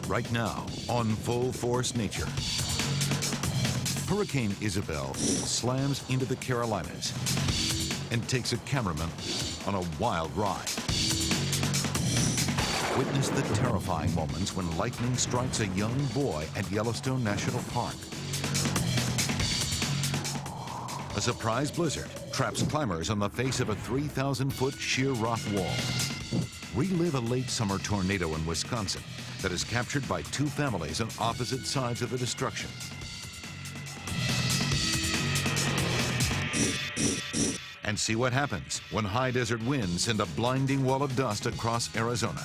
Right now, on Full Force Nature. Hurricane Isabel slams into the Carolinas and takes a cameraman on a wild ride. Witness the terrifying moments when lightning strikes a young boy at Yellowstone National Park. A surprise blizzard traps climbers on the face of a 3,000-foot sheer rock wall. Relive a late summer tornado in Wisconsin that is captured by two families on opposite sides of the destruction. And see what happens when high desert winds send a blinding wall of dust across Arizona.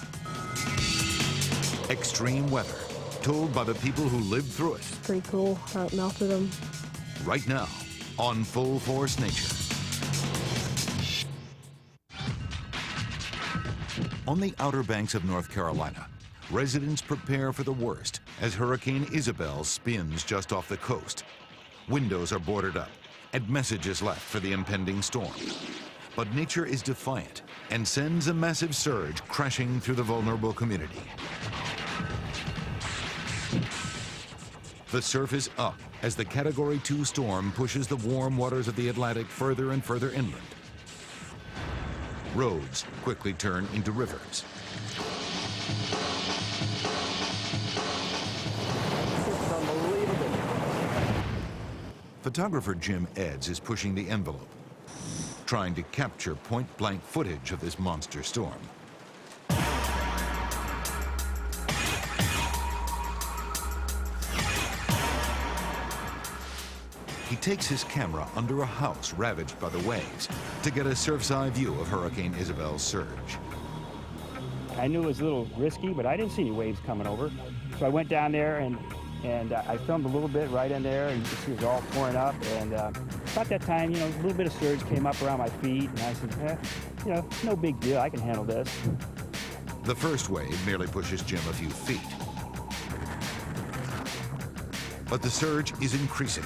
Extreme weather, told by the people who lived through it. It's pretty cool out north of them. Right now, on Full Force Nature. On the Outer Banks of North Carolina, residents prepare for the worst as Hurricane Isabel spins just off the coast. Windows are boarded up and messages left for the impending storm. But nature is defiant and sends a massive surge crashing through the vulnerable community. The surf is up as the Category 2 storm pushes the warm waters of the Atlantic further and further inland. Roads quickly turn into rivers. It's unbelievable. Photographer Jim Eds is pushing the envelope, trying to capture point-blank footage of this monster storm. He takes his camera under a house ravaged by the waves to get a surf's eye view of Hurricane Isabel's surge. I knew it was a little risky, but I didn't see any waves coming over. So I went down there and I filmed a little bit right in there, and it was all pouring up. And about that time, a little bit of surge came up around my feet, and I said, no big deal, I can handle this. The first wave merely pushes Jim a few feet. But the surge is increasing,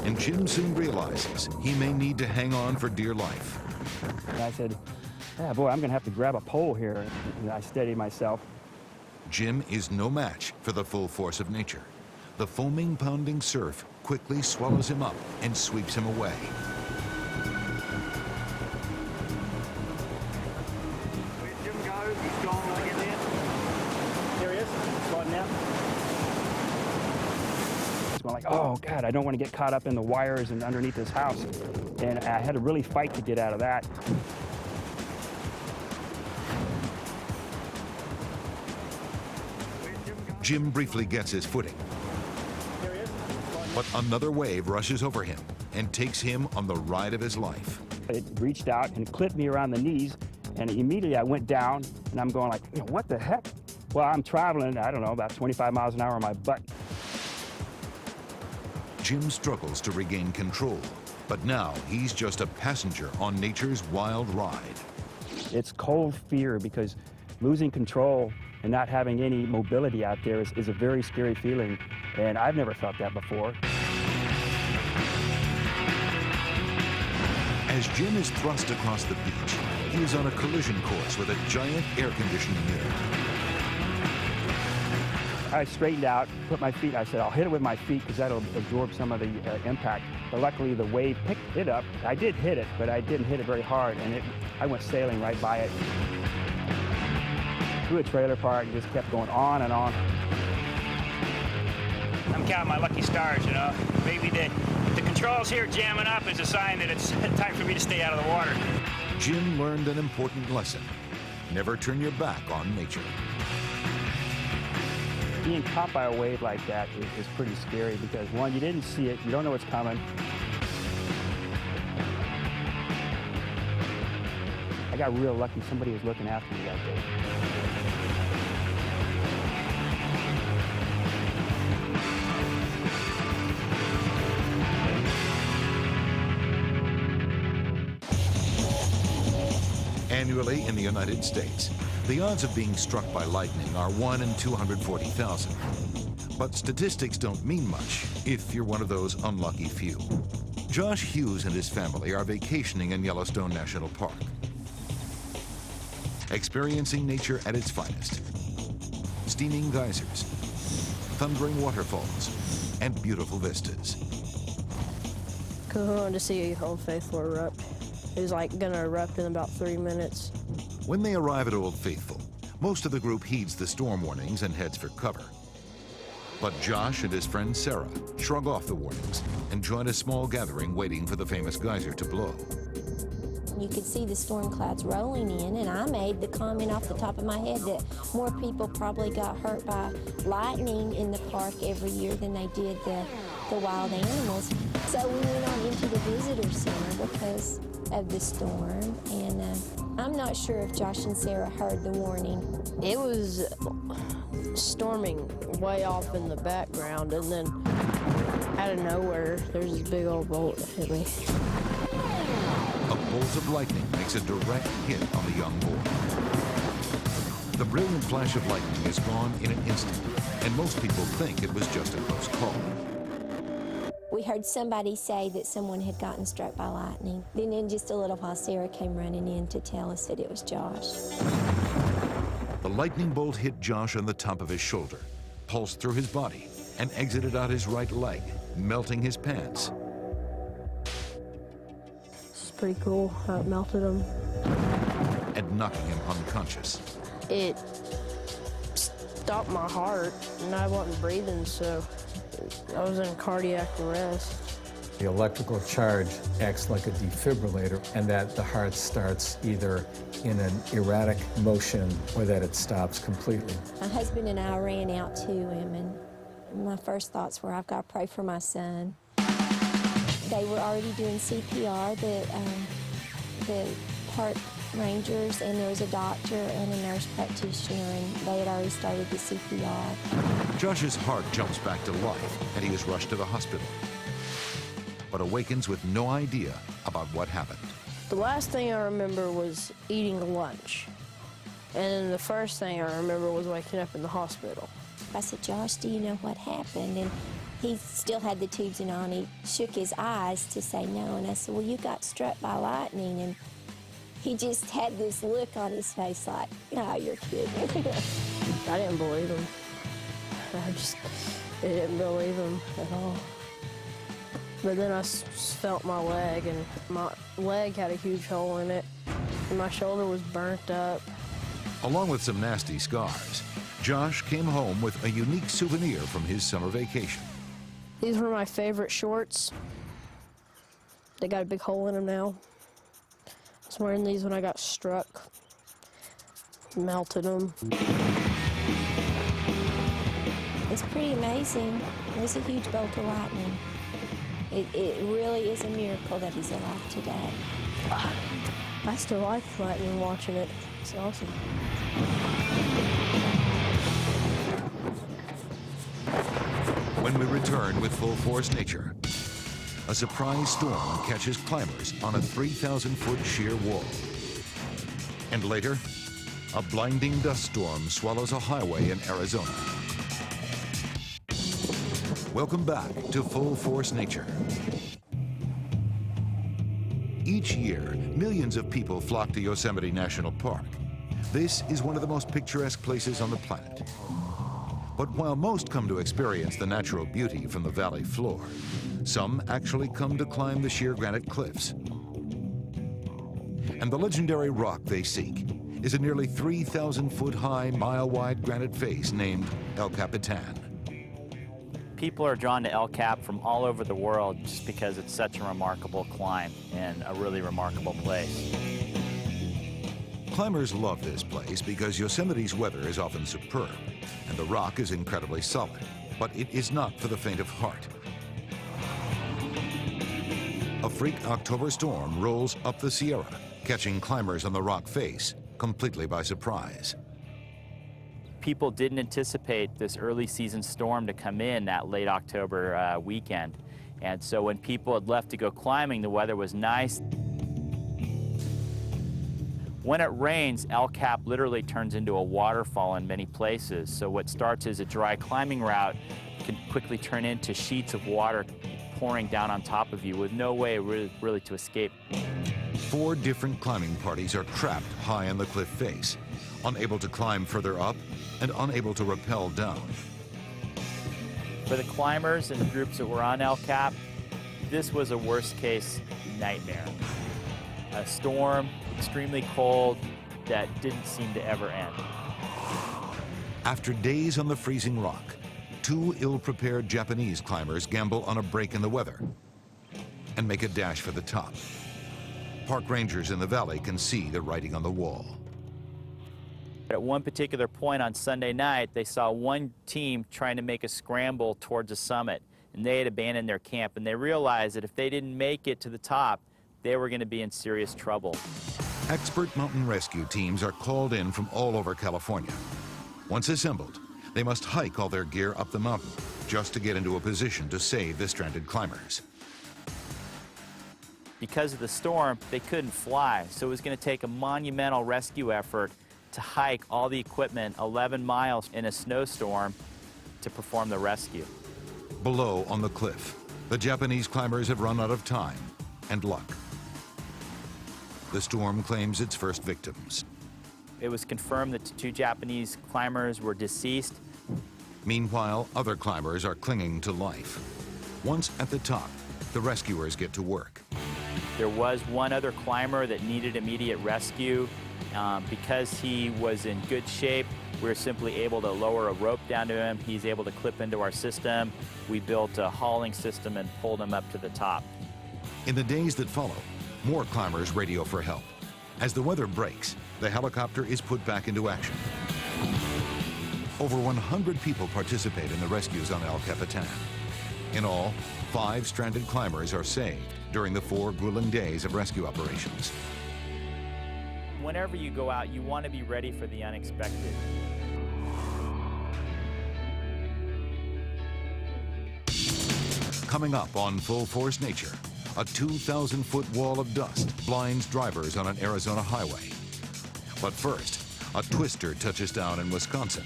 and Jim soon realizes he may need to hang on for dear life. And I said, yeah, boy, I'm gonna have to grab a pole here. And I steadied myself. Jim is no match for the full force of nature. The foaming, pounding surf quickly swallows him up and sweeps him away. Where'd Jim go? He's gone when I get there. There he is, sliding out. I'm like, oh God, I don't want to get caught up in the wires and underneath this house. And I had to really fight to get out of that. Jim briefly gets his footing, but another wave rushes over him and takes him on the ride of his life. It reached out and clipped me around the knees, and immediately I went down, and I'm going like, what the heck? Well, I'm traveling, I don't know, about 25 miles an hour on my butt. Jim struggles to regain control, but now he's just a passenger on nature's wild ride. It's cold fear, because losing control and not having any mobility out there is a very scary feeling, and I've never felt that before. As Jim is thrust across the beach, he is on a collision course with a giant air conditioning unit. I straightened out, put my feet, I said, I'll hit it with my feet because that'll absorb some of the impact. But luckily the wave picked it up. I did hit it, but I didn't hit it very hard, and I went sailing right by it. Through a trailer park and just kept going on and on. I'm counting my lucky stars, Maybe the controls here jamming up is a sign that it's time for me to stay out of the water. Jim learned an important lesson. Never turn your back on nature. Being caught by a wave like that is pretty scary because, one, you didn't see it, you don't know what's coming. I got real lucky. Somebody was looking after me that day. Annually in the United States, the odds of being struck by lightning are 1 in 240,000. But statistics don't mean much if you're one of those unlucky few. Josh Hughes and his family are vacationing in Yellowstone National Park, experiencing nature at its finest. Steaming geysers, thundering waterfalls, and beautiful vistas. Because I wanted to see Old Faithful erupt. It was like gonna erupt in about 3 minutes. When they arrive at Old Faithful, most of the group heeds the storm warnings and heads for cover. But Josh and his friend Sarah shrug off the warnings and join a small gathering waiting for the famous geyser to blow. You could see the storm clouds rolling in, and I made the comment off the top of my head that more people probably got hurt by lightning in the park every year than they did the wild animals. So we went on into the visitor center because of the storm, and I'm not sure if Josh and Sarah heard the warning. It was storming way off in the background, and then out of nowhere, there's this big old bolt that hit me. A bolt of lightning makes a direct hit on the young boy. The brilliant flash of lightning is gone in an instant, and most people think it was just a close call. We heard somebody say that someone had gotten struck by lightning. Then in just a little while, Sarah came running in to tell us that it was Josh. The lightning bolt hit Josh on the top of his shoulder, pulsed through his body, and exited out his right leg, melting his pants. It's pretty cool how it melted him. And knocking him unconscious. It stopped my heart, and I wasn't breathing, so I was in cardiac arrest. The electrical charge acts like a defibrillator, and that the heart starts either in an erratic motion or that it stops completely. My husband and I ran out to him, and my first thoughts were, I've got to pray for my son. They were already doing CPR, the park rangers, and there was a doctor and a nurse practitioner, and they had already started the CPR. Josh's heart jumps back to life, and he is rushed to the hospital, but awakens with no idea about what happened. The last thing I remember was eating lunch. And then the first thing I remember was waking up in the hospital. I said, Josh, do you know what happened? And he still had the tubes in on. He shook his eyes to say no. And I said, well, you got struck by lightning. And he just had this look on his face like, no, you're kidding. I didn't believe him. I didn't believe him at all. But then I felt my leg, and my leg had a huge hole in it, and my shoulder was burnt up. Along with some nasty scars, Josh came home with a unique souvenir from his summer vacation. These were my favorite shorts. They got a big hole in them now. I was wearing these when I got struck. Melted them. It's pretty amazing. It was a huge bolt of lightning. It really is a miracle that he's alive today. I still like lightning watching it. It's awesome. When we return with Full Force Nature, a surprise storm catches climbers on a 3,000-foot sheer wall. And later, a blinding dust storm swallows a highway in Arizona. Welcome back to Full Force Nature. Each year, millions of people flock to Yosemite National Park. This is one of the most picturesque places on the planet. But while most come to experience the natural beauty from the valley floor, some actually come to climb the sheer granite cliffs. And the legendary rock they seek is a nearly 3,000-foot high, mile-wide granite face named El Capitan. People are drawn to El Cap from all over the world just because it's such a remarkable climb and a really remarkable place. Climbers love this place because Yosemite's weather is often superb, and the rock is incredibly solid, but it is not for the faint of heart. A freak October storm rolls up the Sierra, catching climbers on the rock face completely by surprise. People didn't anticipate this early season storm to come in that late October weekend. And so when people had left to go climbing, the weather was nice. When it rains, El Cap literally turns into a waterfall in many places. So what starts as a dry climbing route can quickly turn into sheets of water pouring down on top of you with no way really to escape. 4 different climbing parties are trapped high on the cliff face, unable to climb further up and unable to rappel down. For the climbers and the groups that were on El Cap, this was a worst-case nightmare. A storm, extremely cold, that didn't seem to ever end. After days on the freezing rock, two ill-prepared Japanese climbers gamble on a break in the weather and make a dash for the top. Park rangers in the valley can see the writing on the wall. At one particular point on Sunday night, they saw one team trying to make a scramble towards the summit, and they had abandoned their camp, and they realized that if they didn't make it to the top, they were going to be in serious trouble. Expert mountain rescue teams are called in from all over California. Once assembled, they must hike all their gear up the mountain just to get into a position to save the stranded climbers. Because of the storm, they couldn't fly, so it was going to take a monumental rescue effort to hike all the equipment 11 miles in a snowstorm to perform the rescue. Below on the cliff, the Japanese climbers have run out of time and luck. The storm claims its first victims. It was confirmed that the two Japanese climbers were deceased. Meanwhile, other climbers are clinging to life. Once at the top, the rescuers get to work. There was one other climber that needed immediate rescue. Because he was in good shape, we were simply able to lower a rope down to him. He's able to clip into our system. We built a hauling system and pulled him up to the top. In the days that follow, more climbers radio for help. As the weather breaks, the helicopter is put back into action. Over 100 people participate in the rescues on El Capitan. In all, 5 stranded climbers are saved during the 4 grueling days of rescue operations. Whenever you go out, you want to be ready for the unexpected. Coming up on Full Force Nature, a 2,000-foot wall of dust blinds drivers on an Arizona highway. But first, a twister touches down in Wisconsin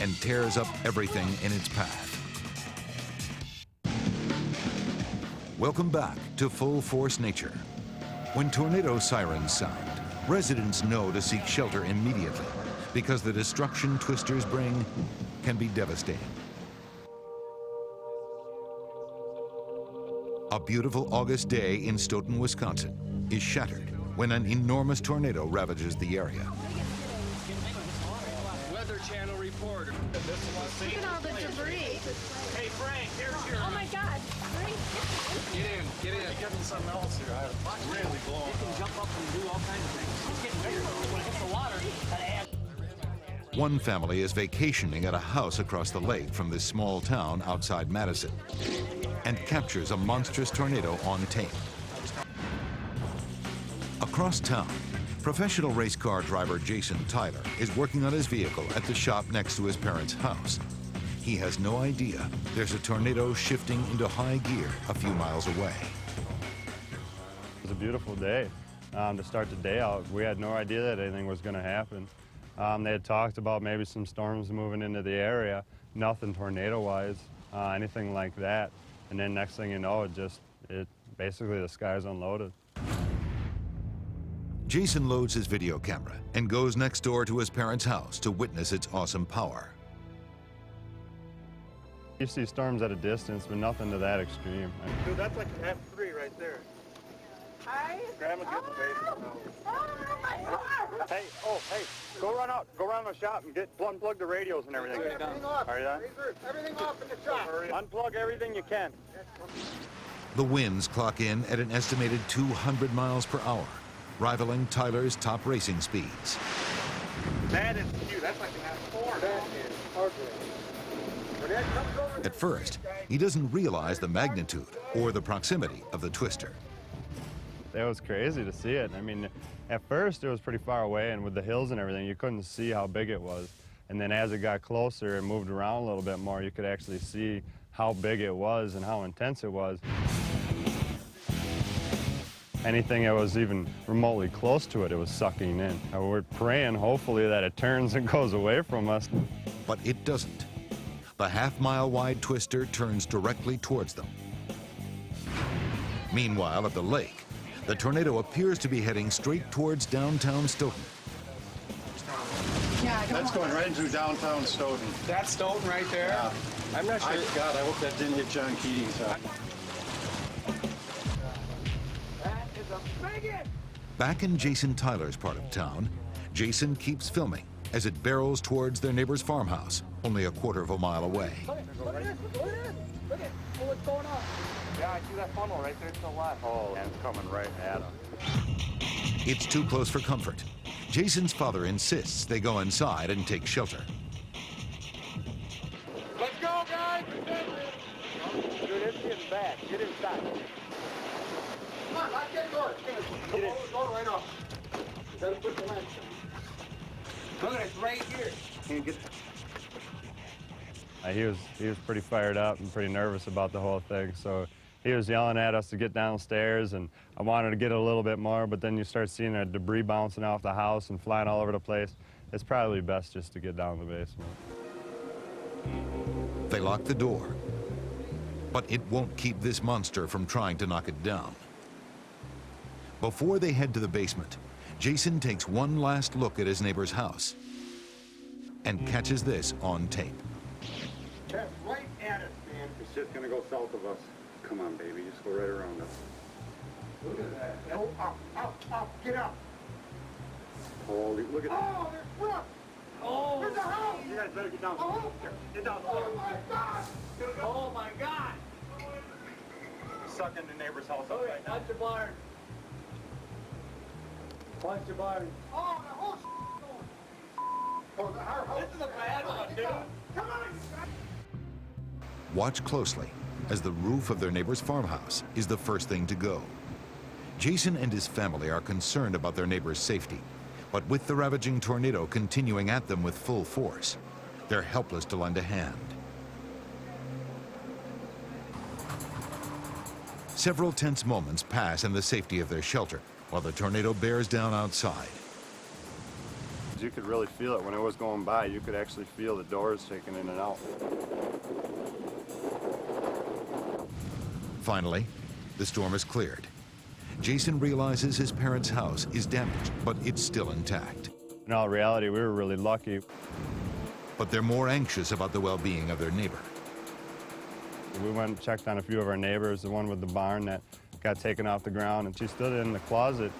and tears up everything in its path. Welcome back to Full Force Nature. When tornado sirens sound, residents know to seek shelter immediately because the destruction twisters bring can be devastating. A beautiful August day in Stoughton, Wisconsin is shattered when an enormous tornado ravages the area. Weather Channel reporter. Look at all the debris. Hey, Frank, here's your... Oh my God. Frank. Get in. Getting something else here. I really blowing up. You can jump up and do all kinds of things. It's getting bigger. When it hits the water, that adds. One family is vacationing at a house across the lake from this small town outside Madison and captures a monstrous tornado on tape. Across town, professional race car driver Jason Tyler is working on his vehicle at the shop next to his parents' house. He has no idea there's a tornado shifting into high gear a few miles away. It was a beautiful day. To start the day out, we had no idea that anything was going to happen. They had talked about maybe some storms moving into the area, nothing tornado-wise, anything like that. And then next thing you know, basically the skies unloaded. Jason loads his video camera and goes next door to his parents' house to witness its awesome power. You see storms at a distance, but nothing to that extreme. Dude, that's like an F3 right there. Hi. Grandma, get the baby. Oh my God. Hey, go run out, go around the shop and unplug the radios and everything. Everything off. Are you done? Everything off in the shop. Unplug everything you can. The winds clock in at an estimated 200 miles per hour, rivaling Tyler's top racing speeds. That is cute. That's like an F4. That is ugly. At first, he doesn't realize the magnitude or the proximity of the twister. It was crazy to see it. I mean, at first it was pretty far away, and with the hills and everything, you couldn't see how big it was. And then as it got closer and moved around a little bit more, you could actually see how big it was and how intense it was. Anything that was even remotely close to it, it was sucking in. And we're praying, hopefully, that it turns and goes away from us. But it doesn't. The half-mile-wide twister turns directly towards them. Meanwhile, at the lake, the tornado appears to be heading straight towards downtown Stoughton. Yeah, That's going right into downtown Stoughton. That's Stoughton right there? Yeah. I'm not sure. God, I hope that didn't hit John Keating's house. That is a bigot! Back in Jason Tyler's part of town, Jason keeps filming as it barrels towards their neighbor's farmhouse, only a quarter of a mile away. Look at this, look at this. Look at what's going on. Yeah, I see that funnel right there to the left. Oh, and it's coming right at him. It's too close for comfort. Jason's father insists they go inside and take shelter. Let's go, guys! Dude, it's getting bad. Get inside. Come on, lock that door. Get in. Door right off. You gotta put the lamp in. Look at it, it's right here. Can't get He was pretty fired up and pretty nervous about the whole thing, so he was yelling at us to get downstairs, and I wanted to get a little bit more, but then you start seeing the debris bouncing off the house and flying all over the place. It's probably best just to get down to the basement. They lock the door, but it won't keep this monster from trying to knock it down. Before they head to the basement, Jason takes one last look at his neighbor's house and catches this on tape. That's right at us, man. It's just going to go south of us. Come on, baby. Just go right around us. Look at that. Oh, up, get up. Holy, look at that. Oh, there's roof. Oh, there's a house. You guys better get down. Oh, get down. Oh, my God. Oh, my God. Sucking the neighbor's house up Okay, right now. punch the barn. Punch the barn. Oh, the whole going. Oh, our house. This is a bad one, dude. Come on. Watch closely, as the roof of their neighbor's farmhouse is the first thing to go. Jason and his family are concerned about their neighbor's safety, but with the ravaging tornado continuing at them with full force, they're helpless to lend a hand. Several tense moments pass in the safety of their shelter, while the tornado bears down outside. You could really feel it when it was going by. You could actually feel the doors shaking in and out. Finally, the storm is cleared. Jason realizes his parents' house is damaged, but it's still intact. In all reality, we were really lucky. But they're more anxious about the well-being of their neighbor. We went and checked on a few of our neighbors, the one with the barn that got taken off the ground, and she stood in the closet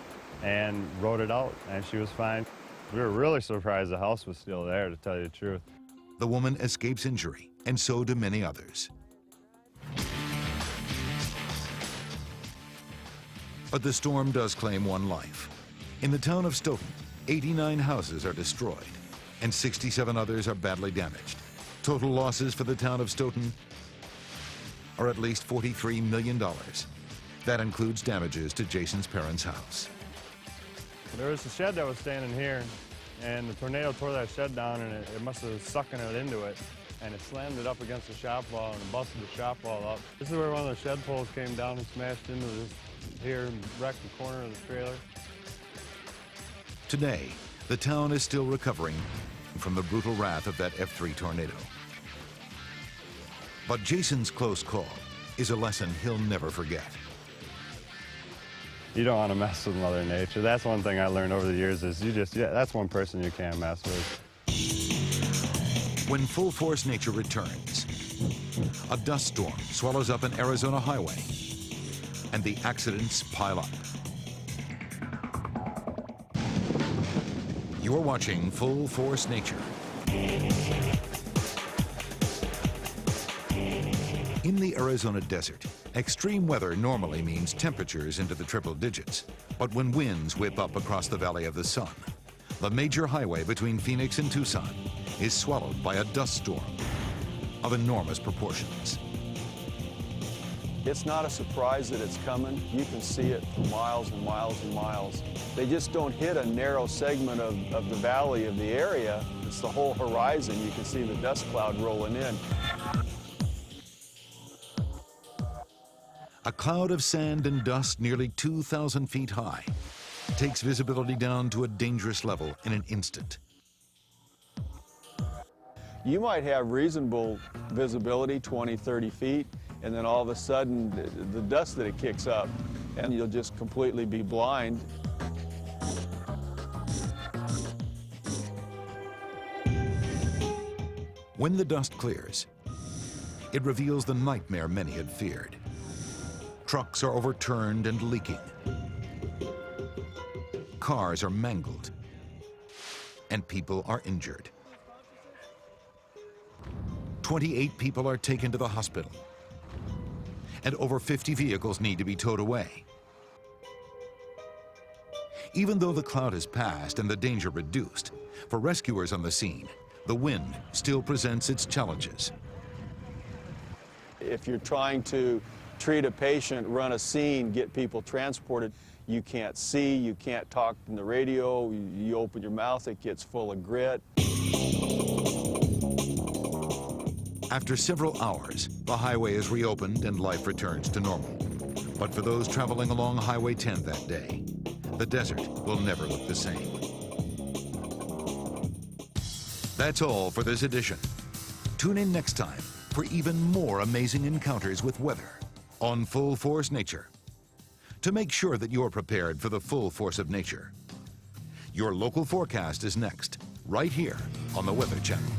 and wrote it out, and she was fine. We were really surprised the house was still there, to tell you the truth. The woman escapes injury, and so do many others. But the storm does claim one life. In the town of Stoughton, 89 houses are destroyed, and 67 others are badly damaged. Total losses for the town of Stoughton are at least $43 million. That includes damages to Jason's parents' house. There was a shed that was standing here, and the tornado tore that shed down, and it must have sucked it into it, and it slammed it up against the shop wall and busted the shop wall up. This is where one of the shed poles came down and smashed into this here and wrecked the corner of the trailer. Today, the town is still recovering from the brutal wrath of that F3 tornado. But Jason's close call is a lesson he'll never forget. You don't want to mess with Mother Nature. That's one thing I learned over the years is that's one person you can't mess with. When full force nature returns, a dust storm swallows up an Arizona highway, and the accidents pile up. You're watching Full Force Nature. In the Arizona desert, extreme weather normally means temperatures into the triple digits. But when winds whip up across the Valley of the Sun, the major highway between Phoenix and Tucson is swallowed by a dust storm of enormous proportions. It's not a surprise that it's coming. You can see it for miles and miles and miles. They just don't hit a narrow segment of the valley of the area. It's the whole horizon. You can see the dust cloud rolling in. A cloud of sand and dust nearly 2,000 feet high takes visibility down to a dangerous level in an instant. You might have reasonable visibility, 20, 30 feet, and then all of a sudden the dust that it kicks up, and you'll just completely be blind. When the dust clears, it reveals the nightmare many had feared. Trucks are overturned and leaking. Cars are mangled, and people are injured. 28 people are taken to the hospital, and over 50 vehicles need to be towed away. Even though the cloud has passed and the danger reduced, for rescuers on the scene, the wind still presents its challenges. If you're trying to treat a patient, run a scene, get people transported, you can't see, you can't talk in the radio, you open your mouth, it gets full of grit. After several hours, the highway is reopened and life returns to normal. But for those traveling along Highway 10 that day, the desert will never look the same. That's all for this edition. Tune in next time for even more amazing encounters with weather on Full Force Nature. To make sure that you're prepared for the full force of nature, your local forecast is next, right here on the Weather Channel.